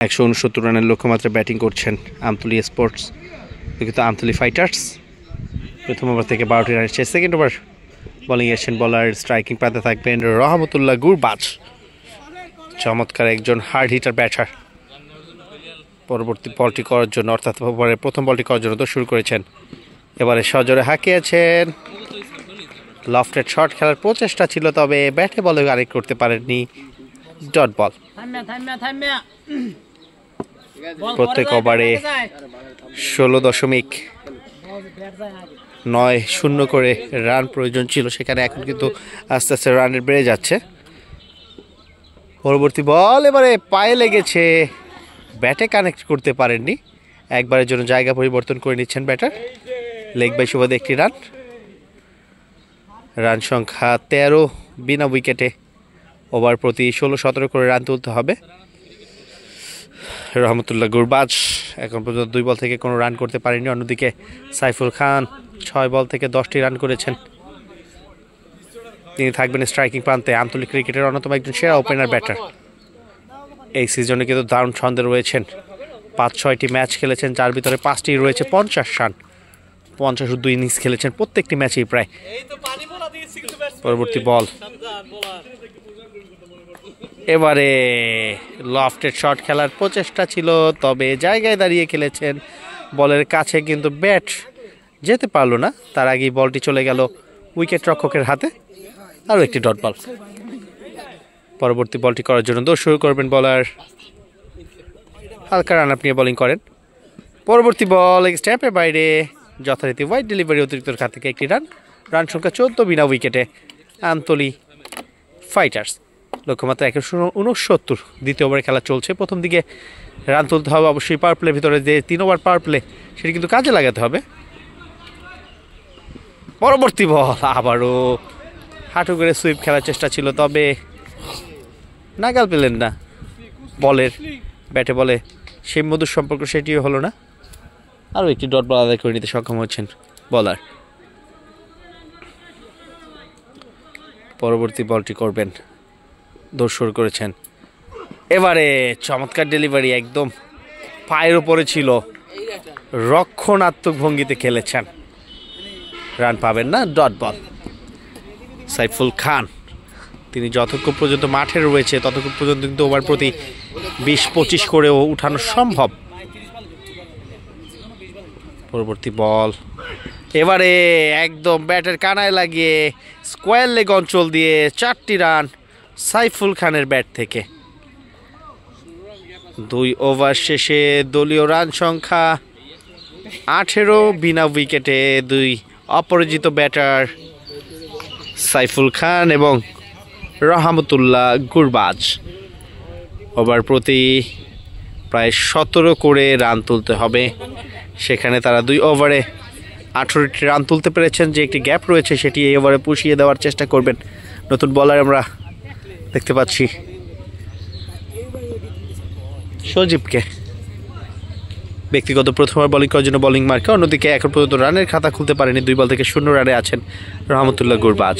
169 রানের লক্ষ্যমাত্রায় ব্যাটিং করছেন আমতলী স্পোর্টস, কিন্তু আমতলী ফাইটার্স। প্রথম ওভার থেকে 12টি রান এসেছে। সেকেন্ড ওভার বোলিং এসেছেন বলার, স্ট্রাইকিং প্রান্তে থাকবেন রহমতুল্লাহ গুরবাজ। চমৎকার একজন হার্ড হিটার ব্যাটার। পরবর্তী বলটি করার জন্য, অর্থাৎ ওভারের প্রথম বলটি করার জন্য তো শুরু করেছেন। এবারে সজোরে হাঁকিয়েছেন। লফটেড শট খেলার প্রচেষ্টা ছিল, তবে ব্যাটে বলে কানেক্ট করতে পারেননি। Dot ball. প্রত্যেক ওভারে 16.90 করে রান প্রয়োজন ছিল, সেখানে এখন কিন্তু আস্তে আস্তে রানের বেড়ে যাচ্ছে। পরবর্তী বল এবারে পায়ে লেগেছে, ব্যাটে কানেক্ট করতে পারেননি। একবারের জন্য জায়গা পরিবর্তন করে নিচ্ছেন ব্যাটার। লেগ বাই সুবাদে একটি রান। রান সংখ্যা 13 বিনা উইকেটে। ওভার প্রতি 16-17 করে রান তুলতে হবে। রহমতুল্লাহ গুরবাজ এখন পর্যন্ত 2 বল থেকে কোনো রান করতে পারেনি। অন্যদিকে সাইফুল খান 6 বল থেকে 10টি রান করেছেন। তিনি থাকবেন স্ট্রাইকিং প্রান্তে। আঞ্চলিক ক্রিকেটের অন্যতম একজন সেরা ওপেনার ব্যাটার। এই সিজনে কিন্তু দারুণ ছন্দে রয়েছেন। 5-6টি ম্যাচ খেলেছেন, যার ভিতরে 5টি রয়েছে 50 রান। 52 ইনিংস খেলেছেন, প্রত্যেকটি ম্যাচেই প্রায়। পরবর্তী বল এবারে লফটেড শট খেলার প্রচেষ্টা ছিল, তবে জায়গায় দাঁড়িয়ে খেলেছেন। বলের কাছে কিন্তু ব্যাট যেতে পারলো না। তার আগেই বলটি চলে গেল উইকেট রক্ষকের হাতে। আরও একটি ডট বল। পরবর্তী বলটি করার জন্য দৌড় শুরু করবেন বলার। হালকা রান আপনি বোলিং করেন। পরবর্তী বল স্ট্যাম্পের বাইরে, যথারীতি ওয়াইড ডেলিভারি, অতিরিক্ত খাত থেকে একটি রান। রান সংখ্যা 14 বিনা উইকেটে আমতলী ফাইটার্স। লক্ষ্যমাত্রা 169। দ্বিতীয় ওভারে খেলা চলছে। প্রথম দিকে রান তুলতে হবে অবশ্যই। পাওয়ার প্লের ভিতরে যে 3 ওভার পাওয়ার প্লে, সেটি কিন্তু কাজে লাগাতে হবে। পরবর্তী বল আবারও হাঁটু করে সুইপ খেলার চেষ্টা ছিল, তবে নাগাল পেলেন না বলের। ব্যাটে বলে সেই মধুর সম্পর্ক সেটিও হলো না। আরও একটি ডট বল আদায় করে নিতে সক্ষম হচ্ছেন বলার। পরবর্তী বলটি করবেন, দৌড় শুরু করেছেন। এবারে চমৎকার ডেলিভারি, একদম পায়ের উপরে ছিল, রক্ষণাত্মক ভঙ্গিতে খেলেছেন। রান পাবেন না, ডট বল। সাইফুল খান তিনি যতক্ষণ পর্যন্ত মাঠে রয়েছে ততক্ষণ পর্যন্ত কিন্তু ওভার প্রতি 20-25 করেও উঠানো সম্ভব। পরবর্তী বল এবারে একদম ব্যাটের কানায় লাগিয়ে স্কোয়ার লেগ অঞ্চল দিয়ে 4টি রান সাইফুল খানের ব্যাট থেকে। 2 ওভার শেষে দলীয় রান সংখ্যা 18 বিনা উইকেটে। 2 অপরাজিত ব্যাটার সাইফুল খান এবং রহমতুল্লাহ গুরবাজ। ওভার প্রতি প্রায় 17 করে রান তুলতে হবে। সেখানে তারা 2 ওভারে 18টি রান তুলতে পেরেছেন। যে একটি গ্যাপ রয়েছে সেটি এই ওভারে পুষিয়ে দেওয়ার চেষ্টা করবেন নতুন বলার। আমরা দেখতে পাচ্ছি সজীবকে ব্যক্তিগত প্রথম বোলিং করার জন্য বোলিং মার্কে। অন্যদিকে এখন পর্যন্ত রানের খাতা খুলতে পারেনি। 2 বল থেকে 0 রানে আছেন রহমতুল্লাহ গুরবাজ।